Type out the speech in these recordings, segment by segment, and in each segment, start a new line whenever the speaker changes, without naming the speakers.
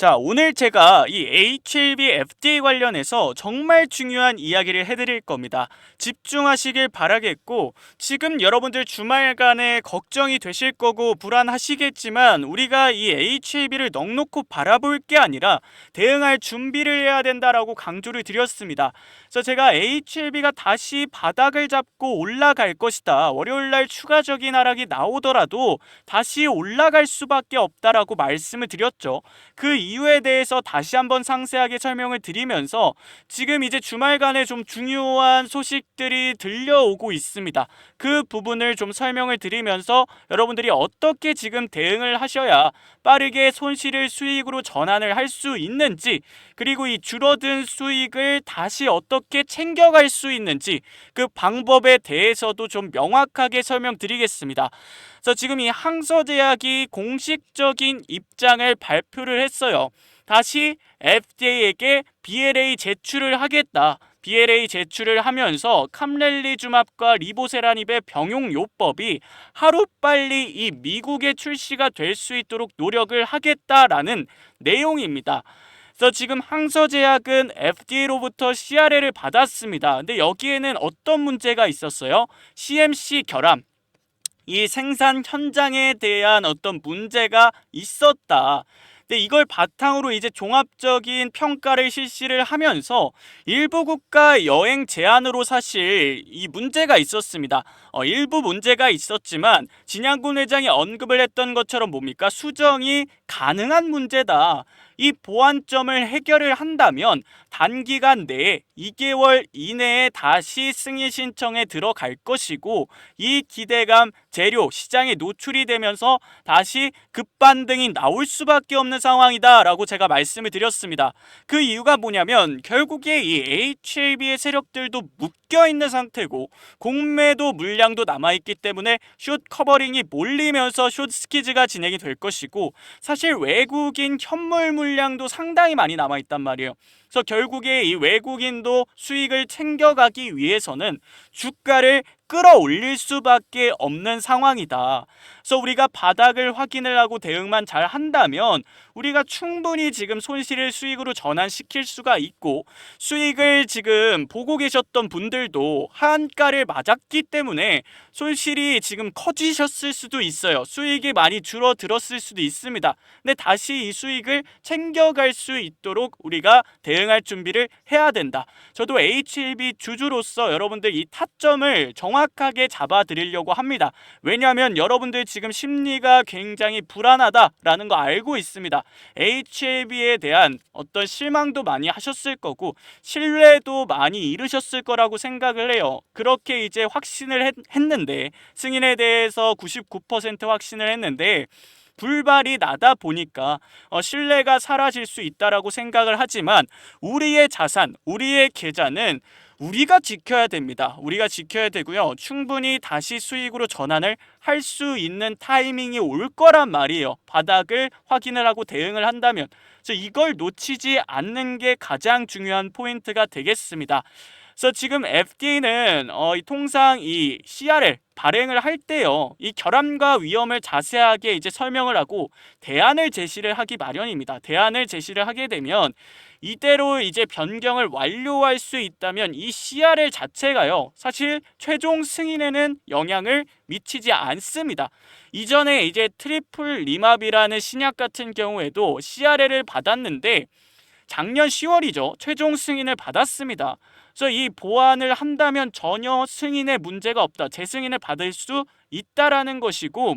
자, 오늘 제가 이 HLB FDA 관련해서 정말 중요한 이야기를 해드릴 겁니다. 집중하시길 바라겠고, 지금 여러분들 주말간에 걱정이 되실 거고 불안하시겠지만 우리가 이 HLB를 넋놓고 바라볼 게 아니라 대응할 준비를 해야 된다라고 강조를 드렸습니다. 그래서 제가 HLB가 다시 바닥을 잡고 올라갈 것이다. 월요일날 추가적인 하락이 나오더라도 다시 올라갈 수밖에 없다라고 말씀을 드렸죠. 그 이유에 대해서 다시 한번 상세하게 설명을 드리면서 지금 이제 주말간에 좀 중요한 소식들이 들려오고 있습니다. 그 부분을 좀 설명을 드리면서 여러분들이 어떻게 지금 대응을 하셔야 빠르게 손실을 수익으로 전환을 할 수 있는지, 그리고 이 줄어든 수익을 다시 어떻게 챙겨갈 수 있는지 그 방법에 대해서도 좀 명확하게 설명드리겠습니다. 그래서 지금 이 항서제약이 공식적인 입장을 발표를 했어요. 다시 FDA에게 BLA 제출을 하겠다. BLA 제출을 하면서 캄렐리주맙과 리보세라닙의 병용요법이 하루빨리 이 미국에 출시가 될 수 있도록 노력을 하겠다라는 내용입니다. 그래서 지금 항서제약은 FDA로부터 CRL을 받았습니다. 근데 여기에는 어떤 문제가 있었어요? CMC 결함, 이 생산 현장에 대한 어떤 문제가 있었다. 근데 이걸 바탕으로 이제 종합적인 평가를 실시를 하면서 일부 국가 여행 제한으로 사실 이 문제가 있었습니다. 일부 문제가 있었지만 진양군 회장이 언급을 했던 것처럼 뭡니까? 수정이 가능한 문제다. 이 보완점을 해결을 한다면 단기간 내에 2개월 이내에 다시 승인 신청에 들어갈 것이고, 이 기대감 재료 시장에 노출이 되면서 다시 급반등이 나올 수밖에 없는 상황이다 라고 제가 말씀을 드렸습니다. 그 이유가 뭐냐면 결국에 이 HLB의 세력들도 묶여있는 상태고 공매도 물량도 남아있기 때문에 숏 커버링이 몰리면서 숏 스퀴즈가 진행이 될 것이고, 사실 외국인 현물 물량도 상당히 많이 남아있단 말이에요. 그래서 결국에 이 외국인도 수익을 챙겨가기 위해서는 주가를 끌어올릴 수밖에 없는 상황이다. 그래서 우리가 바닥을 확인을 하고 대응만 잘 한다면 우리가 충분히 지금 손실을 수익으로 전환시킬 수가 있고, 수익을 지금 보고 계셨던 분들도 한가를 맞았기 때문에 손실이 지금 커지셨을 수도 있어요. 수익이 많이 줄어들었을 수도 있습니다. 근데 다시 이 수익을 챙겨갈 수 있도록 우리가 대응할 준비를 해야 된다. 저도 HLB 주주로서 여러분들 이 타점을 정확하게 잡아드리려고 합니다. 왜냐하면 여러분들 지금 심리가 굉장히 불안하다라는 거 알고 있습니다. HLB에 대한 어떤 실망도 많이 하셨을 거고 신뢰도 많이 잃으셨을 거라고 생각을 해요. 그렇게 이제 확신을 했는데, 승인에 대해서 99% 확신을 했는데 불발이 나다 보니까 신뢰가 사라질 수 있다라고 생각을 하지만 우리의 자산, 우리의 계좌는 우리가 지켜야 됩니다. 우리가 지켜야 되고요. 충분히 다시 수익으로 전환을 할 수 있는 타이밍이 올 거란 말이에요. 바닥을 확인을 하고 대응을 한다면. 그래서 이걸 놓치지 않는 게 가장 중요한 포인트가 되겠습니다. 그래서 지금 FDA는 통상 이 CRL 발행을 할 때요, 이 결함과 위험을 자세하게 이제 설명을 하고 대안을 제시를 하기 마련입니다. 대안을 제시를 하게 되면 이대로 이제 변경을 완료할 수 있다면 이 CRL 자체가요, 사실 최종 승인에는 영향을 미치지 않습니다. 이전에 이제 트리플 리맙이라는 신약 같은 경우에도 CRL을 받았는데 작년 10월이죠. 최종 승인을 받았습니다. 그래서 이 보완을 한다면 전혀 승인에 문제가 없다. 재승인을 받을 수 있다라는 것이고,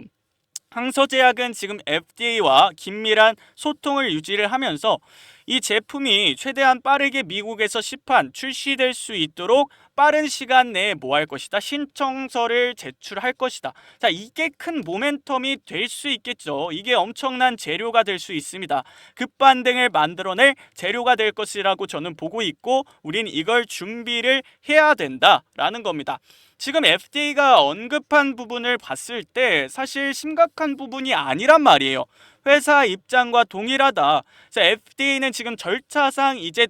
항서제약은 지금 FDA와 긴밀한 소통을 유지를 하면서 이 제품이 최대한 빠르게 미국에서 시판 출시될 수 있도록 빠른 시간 내에 뭐 할 것이다? 신청서를 제출할 것이다. 자, 이게 큰 모멘텀이 될 수 있겠죠. 이게 엄청난 재료가 될 수 있습니다. 급반등을 만들어낼 재료가 될 것이라고 저는 보고 있고, 우린 이걸 준비를 해야 된다라는 겁니다. 지금 FDA가 언급한 부분을 봤을 때 사실 심각한 부분이 아니란 말이에요. 회사 입장과 동일하다. 그래서 FDA는 지금 절차상 이제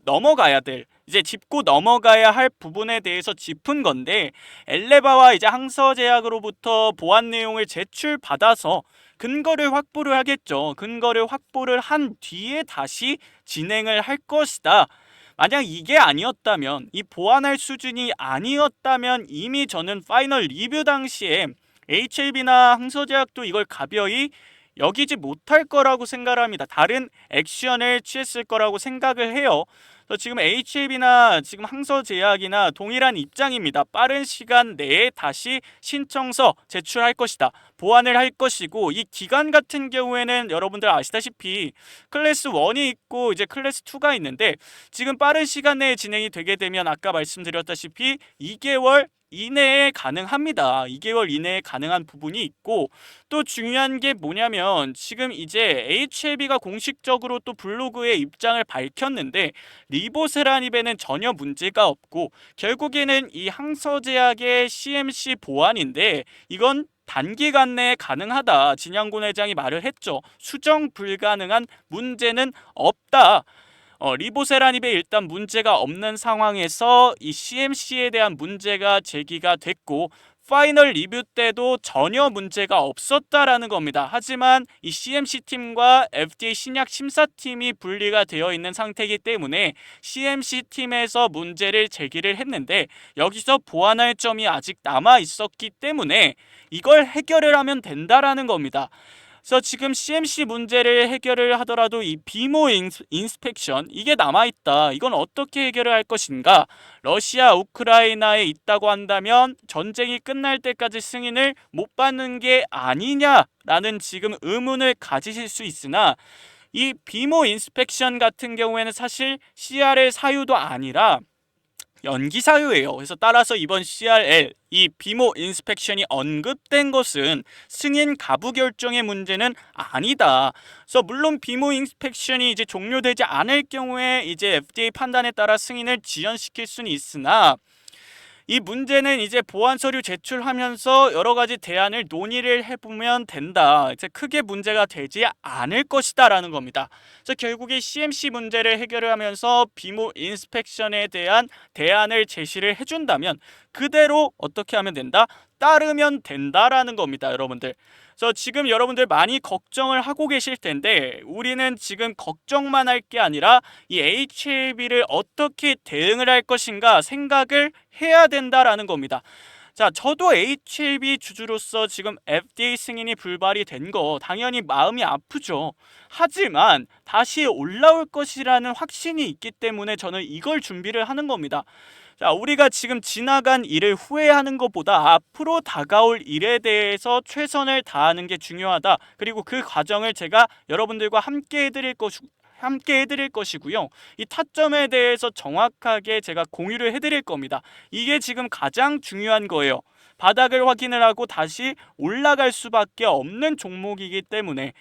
넘어가야 될, 이제 짚고 넘어가야 할 부분에 대해서 짚은 건데, 엘레바와 이제 항서제약으로부터 보완 내용을 제출받아서 근거를 확보를 하겠죠. 근거를 확보를 한 뒤에 다시 진행을 할 것이다. 만약 이게 아니었다면, 이 보완할 수준이 아니었다면 이미 저는 파이널 리뷰 당시에 HLB나 항서제약도 이걸 가벼이 여기지 못할 거라고 생각을 합니다. 다른 액션을 취했을 거라고 생각을 해요. 그래서 지금 HLB나 지금 항서제약이나 동일한 입장입니다. 빠른 시간 내에 다시 신청서 제출할 것이다. 보완을 할 것이고, 이 기간 같은 경우에는 여러분들 아시다시피 클래스 1이 있고 이제 클래스 2가 있는데, 지금 빠른 시간 내에 진행이 되게 되면 아까 말씀드렸다시피 2개월 이내에 가능합니다. 2개월 이내에 가능한 부분이 있고, 또 중요한 게 뭐냐면 지금 이제 HLB가 공식적으로 또 블로그에 입장을 밝혔는데, 리보세라닙에는 전혀 문제가 없고 결국에는 이 항서제약의 CMC 보완인데 이건 단기간 내에 가능하다. 진양곤 회장이 말을 했죠. 수정 불가능한 문제는 없다. 리보세라닙에 일단 문제가 없는 상황에서 이 CMC에 대한 문제가 제기가 됐고, 파이널 리뷰 때도 전혀 문제가 없었다라는 겁니다. 하지만 이 CMC 팀과 FDA 신약 심사팀이 분리가 되어 있는 상태이기 때문에 CMC 팀에서 문제를 제기를 했는데, 여기서 보완할 점이 아직 남아 있었기 때문에 이걸 해결을 하면 된다라는 겁니다. 그래서 지금 CMC 문제를 해결을 하더라도 이 비모 인스펙션 이게 남아있다. 이건 어떻게 해결을 할 것인가? 러시아, 우크라이나에 있다고 한다면 전쟁이 끝날 때까지 승인을 못 받는 게 아니냐라는 지금 의문을 가지실 수 있으나, 이 비모 인스펙션 같은 경우에는 사실 CRL 사유도 아니라 연기 사유예요. 그래서 따라서 이번 CRL 이 비모 인스펙션이 언급된 것은 승인 가부 결정의 문제는 아니다. 그래서 물론 비모 인스펙션이 이제 종료되지 않을 경우에 이제 FDA 판단에 따라 승인을 지연시킬 수는 있으나, 이 문제는 이제 보완 서류 제출하면서 여러 가지 대안을 논의를 해보면 된다. 이제 크게 문제가 되지 않을 것이다라는 겁니다. 그래서 결국에 CMC 문제를 해결을 하면서 비모 인스펙션에 대한 대안을 제시를 해준다면 그대로 어떻게 하면 된다? 따르면 된다라는 겁니다, 여러분들. 그래서 지금 여러분들 많이 걱정을 하고 계실 텐데, 우리는 지금 걱정만 할 게 아니라 이 HLB를 어떻게 대응을 할 것인가 생각을 해야 된다라는 겁니다. 자, 저도 HLB 주주로서 지금 FDA 승인이 불발이 된 거 당연히 마음이 아프죠. 하지만 다시 올라올 것이라는 확신이 있기 때문에 저는 이걸 준비를 하는 겁니다. 자, 우리가 지금 지나간 일을 후회하는 것보다 앞으로 다가올 일에 대해서 최선을 다하는 게 중요하다. 그리고 그 과정을 제가 여러분들과 함께 해드릴 것이고요. 이 타점에 대해서 정확하게 제가 공유를 해드릴 겁니다. 이게 지금 가장 중요한 거예요. 바닥을 확인을 하고 다시 올라갈 수밖에 없는 종목이기 때문에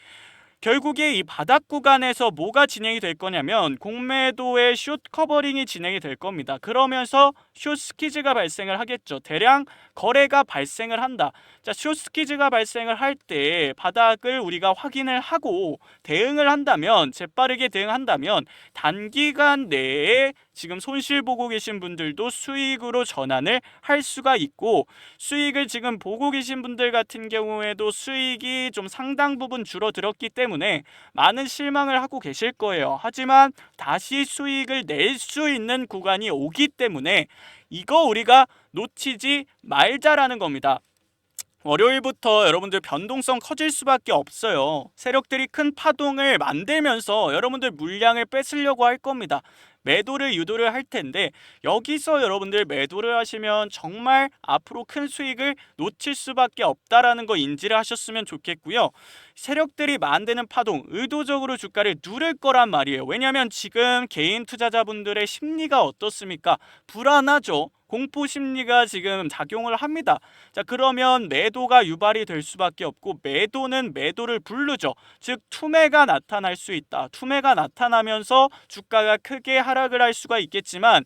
결국에 이 바닥 구간에서 뭐가 진행이 될 거냐면 공매도의 숏 커버링이 진행이 될 겁니다. 그러면서 숏 스퀴즈가 발생을 하겠죠. 대량 거래가 발생을 한다. 자, 숏 스퀴즈가 발생을 할 때 바닥을 우리가 확인을 하고 대응을 한다면, 재빠르게 대응한다면 단기간 내에 지금 손실 보고 계신 분들도 수익으로 전환을 할 수가 있고, 수익을 지금 보고 계신 분들 같은 경우에도 수익이 좀 상당 부분 줄어들었기 때문에 많은 실망을 하고 계실 거예요. 하지만 다시 수익을 낼 수 있는 구간이 오기 때문에 이거 우리가 놓치지 말자라는 겁니다. 월요일부터 여러분들 변동성 커질 수밖에 없어요. 세력들이 큰 파동을 만들면서 여러분들 물량을 뺏으려고 할 겁니다. 매도를 유도를 할 텐데, 여기서 여러분들 매도를 하시면 정말 앞으로 큰 수익을 놓칠 수밖에 없다라는 거 인지를 하셨으면 좋겠고요. 세력들이 만드는 파동, 의도적으로 주가를 누를 거란 말이에요. 왜냐하면 지금 개인 투자자분들의 심리가 어떻습니까? 불안하죠. 공포 심리가 지금 작용을 합니다. 자, 그러면 매도가 유발이 될 수밖에 없고, 매도는 매도를 부르죠. 즉 투매가 나타날 수 있다. 투매가 나타나면서 주가가 크게 하락을 할 수가 있겠지만,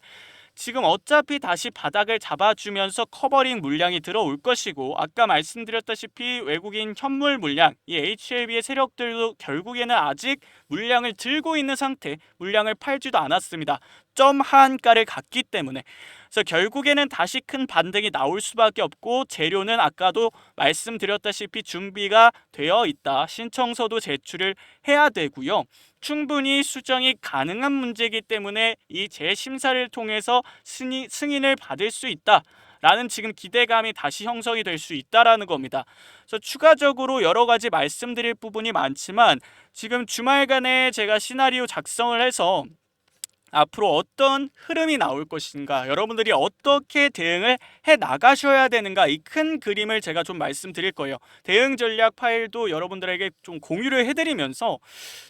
지금 어차피 다시 바닥을 잡아주면서 커버링 물량이 들어올 것이고, 아까 말씀드렸다시피 외국인 현물 물량, 이 HLB의 세력들도 결국에는 아직 물량을 들고 있는 상태, 물량을 팔지도 않았습니다. 고점 하한가를 갔기 때문에, 그래서 결국에는 다시 큰 반등이 나올 수밖에 없고, 재료는 아까도 말씀드렸다시피 준비가 되어 있다. 신청서도 제출을 해야 되고요. 충분히 수정이 가능한 문제이기 때문에 이 재심사를 통해서 승인을 받을 수 있다 라는 지금 기대감이 다시 형성이 될 수 있다라는 겁니다. 그래서 추가적으로 여러 가지 말씀드릴 부분이 많지만, 지금 주말간에 제가 시나리오 작성을 해서 앞으로 어떤 흐름이 나올 것인가, 여러분들이 어떻게 대응을 해 나가셔야 되는가, 이 큰 그림을 제가 좀 말씀드릴 거예요. 대응 전략 파일도 여러분들에게 좀 공유를 해드리면서,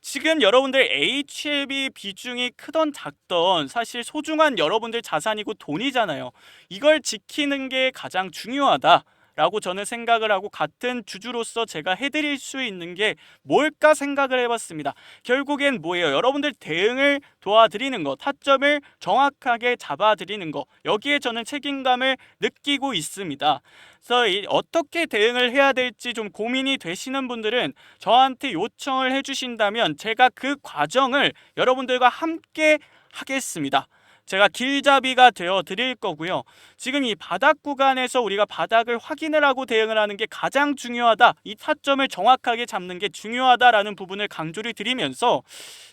지금 여러분들 HLB 비중이 크던 작던 사실 소중한 여러분들 자산이고 돈이잖아요. 이걸 지키는 게 가장 중요하다 라고 저는 생각을 하고, 같은 주주로서 제가 해드릴 수 있는 게 뭘까 생각을 해봤습니다. 결국엔 뭐예요? 여러분들 대응을 도와드리는 거, 타점을 정확하게 잡아드리는 거, 여기에 저는 책임감을 느끼고 있습니다. 그래서 어떻게 대응을 해야 될지 좀 고민이 되시는 분들은 저한테 요청을 해주신다면 제가 그 과정을 여러분들과 함께 하겠습니다. 제가 길잡이가 되어 드릴 거고요. 지금 이 바닥 구간에서 우리가 바닥을 확인을 하고 대응을 하는 게 가장 중요하다, 이 타점을 정확하게 잡는 게 중요하다라는 부분을 강조를 드리면서,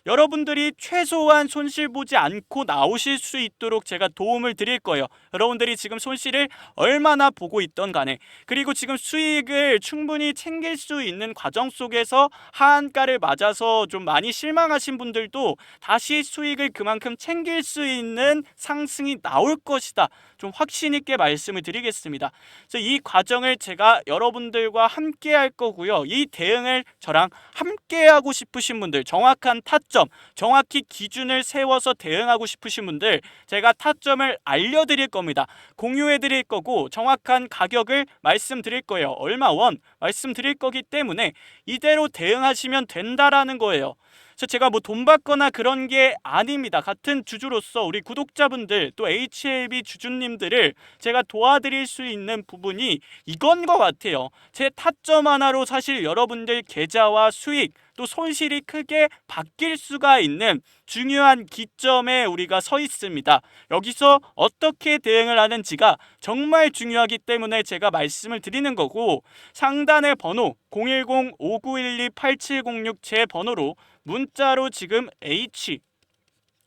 여러분들이 최소한 손실 보지 않고 나오실 수 있도록 제가 도움을 드릴 거예요. 여러분들이 지금 손실을 얼마나 보고 있던 간에, 그리고 지금 수익을 충분히 챙길 수 있는 과정 속에서 하한가를 맞아서 좀 많이 실망하신 분들도 다시 수익을 그만큼 챙길 수 있는 상승이 나올 것이다, 좀 확신 있게 말씀을 드리겠습니다. 그래서 이 과정을 제가 여러분들과 함께 할 거고요. 이 대응을 저랑 함께 하고 싶으신 분들, 정확한 타점, 정확히 기준을 세워서 대응하고 싶으신 분들, 제가 타점을 알려드릴 겁니다. 공유해 드릴 거고, 정확한 가격을 말씀드릴 거예요. 얼마 원 말씀드릴 거기 때문에 이대로 대응하시면 된다라는 거예요. 그래서 제가 뭐 돈 받거나 그런 게 아닙니다. 같은 주주로서 우리 구독자분들, 또 HLB 주주님들을 제가 도와드릴 수 있는 부분이 이건 것 같아요. 제 타점 하나로 사실 여러분들 계좌와 수익, 또 손실이 크게 바뀔 수가 있는 중요한 기점에 우리가 서 있습니다. 여기서 어떻게 대응을 하는지가 정말 중요하기 때문에 제가 말씀을 드리는 거고, 상단의 번호 010-5912-8706 제 번호로 문자로 지금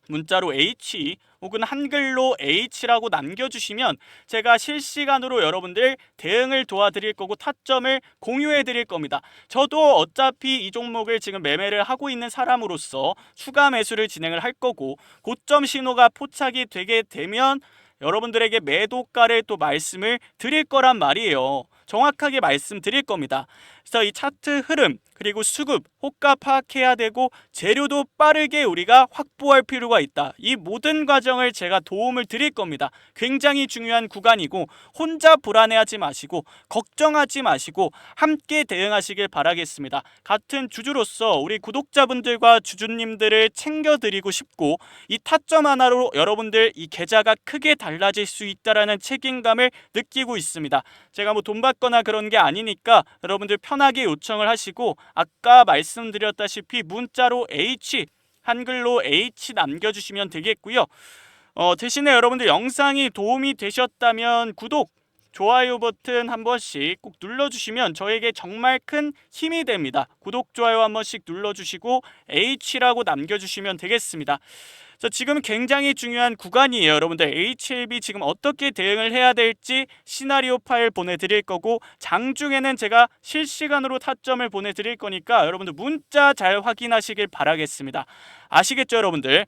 문자로 H 혹은 한글로 H라고 남겨주시면 제가 실시간으로 여러분들 대응을 도와드릴 거고, 타점을 공유해 드릴 겁니다. 저도 어차피 이 종목을 지금 매매를 하고 있는 사람으로서 추가 매수를 진행을 할 거고, 고점 신호가 포착이 되게 되면 여러분들에게 매도가를 또 말씀을 드릴 거란 말이에요. 정확하게 말씀드릴 겁니다. 그래서 이 차트 흐름, 그리고 수급, 호가 파악해야 되고, 재료도 빠르게 우리가 확보할 필요가 있다. 이 모든 과정을 제가 도움을 드릴 겁니다. 굉장히 중요한 구간이고, 혼자 불안해하지 마시고 걱정하지 마시고 함께 대응하시길 바라겠습니다. 같은 주주로서 우리 구독자분들과 주주님들을 챙겨드리고 싶고, 이 타점 하나로 여러분들 이 계좌가 크게 달라질 수 있다라는 책임감을 느끼고 있습니다. 제가 뭐 돈 받거나 그런 게 아니니까 여러분들 편하게 요청을 하시고, 아까 말씀드렸다시피 문자로 H, 한글로 H 남겨주시면 되겠고요. 대신에 여러분들 영상이 도움이 되셨다면 구독, 좋아요 버튼 한 번씩 꼭 눌러주시면 저에게 정말 큰 힘이 됩니다. 구독, 좋아요 한 번씩 눌러주시고 H라고 남겨주시면 되겠습니다. 지금 굉장히 중요한 구간이에요. 여러분들 HLB 지금 어떻게 대응을 해야 될지 시나리오 파일 보내드릴 거고, 장중에는 제가 실시간으로 타점을 보내드릴 거니까 여러분들 문자 잘 확인하시길 바라겠습니다. 아시겠죠 여러분들?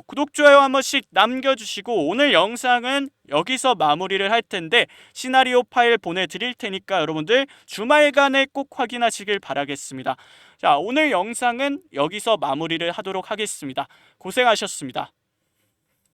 구독, 좋아요 한 번씩 남겨주시고, 오늘 영상은 여기서 마무리를 할 텐데 시나리오 파일 보내드릴 테니까 여러분들 주말간에 꼭 확인하시길 바라겠습니다. 자, 오늘 영상은 여기서 마무리를 하도록 하겠습니다. 고생하셨습니다.